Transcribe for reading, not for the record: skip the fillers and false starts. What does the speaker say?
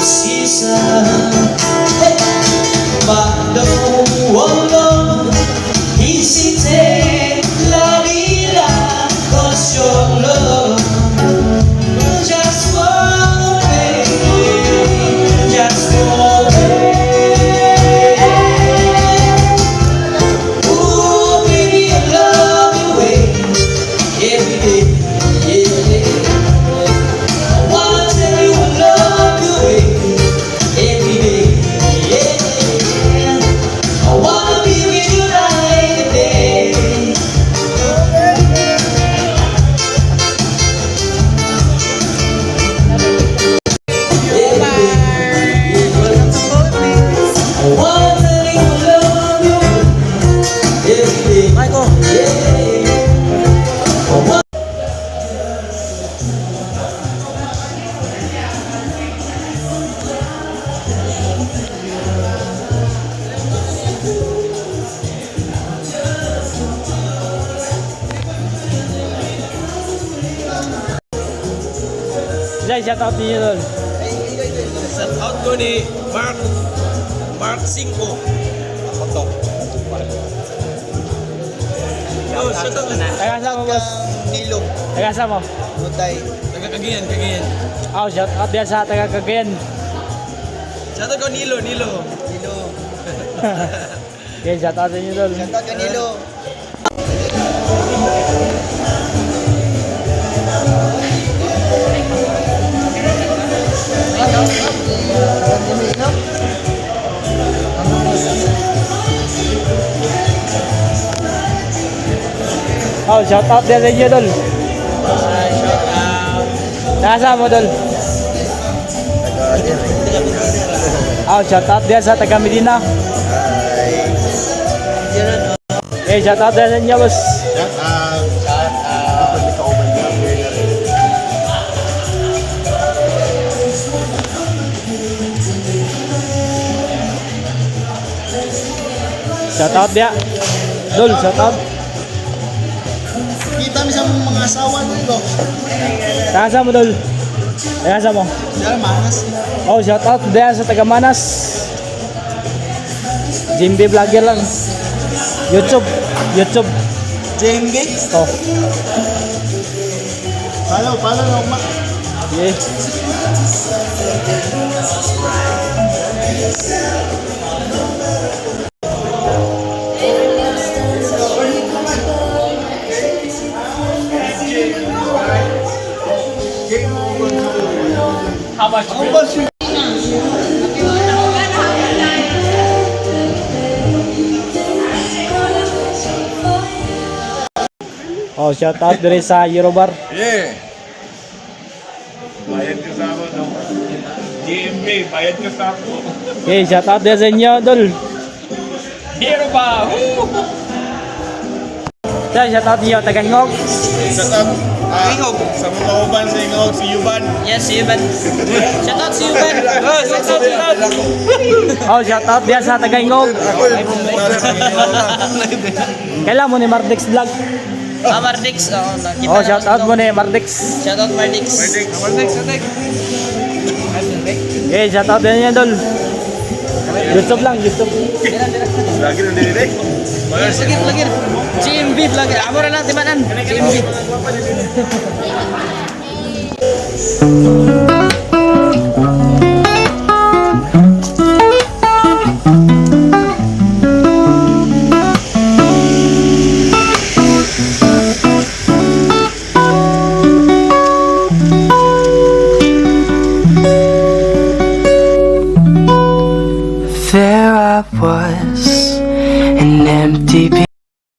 Season, hey, but the whole hesitate, la vida, 'cause your love just won't fade, just won't fade. Ooh, baby, I love your way every day, yeah. I wanna tell you I love your way every day, yeah. I wanna be with you night and day. I wanna tell you I love you every day, Michael, yeah. I wanna Jai, shout out niyo doon. Shout out ko ni Mark 5. Ako to. Yo, shout out na. Tagasa mo, boss. Nilo. Tagasa mo. Mutay. Taga-Cagayan, Cagayan. Oh, shout out din sa taga Cagayan. Shout out ko Nilo. Okay, shout out niyo doon. Shout out ka Nilo. Oh, shout out din sa inyo doon. Shout out. Tagasa mo doon. Oh, shout out din sa taga Medina. Okay, shout out din sa inyo, boss. Shout out. Shout out dia. Dol, shout out. Kita mi sa mga asawa nito. Tagasa mo, Dol. Tagasa mo. Diyan manas. Oh, shout out din sa taga Manas. Jimby vlogger lang. YouTube. JMB. Oh, Follow na ma. yeah. How much? Oh, shout out dire sa Eurobar. Yeah. Bayad ka sa ako, no? GMB, bayad ka sa ako. Okay, shout out din sa inyo, Dol. Hero ba? Shout out niyo taga Hingog. Shout out. Ingog. Sa mga kauban sa Ingog, si Yuban. Yes, si Yuban. Shout out si Yuban. Shout out. Oh, shout out din sa taga Hingog. Kailan mo ni Mardix vlog? Mardix. Oh, shout out mo ni Mardix. Shout out Mardix. Okay, shout out din niya, Dol. YouTube lang, YouTube. Lagi na din. Lagir. GMB vlogger. Amor lang timanan. GMB.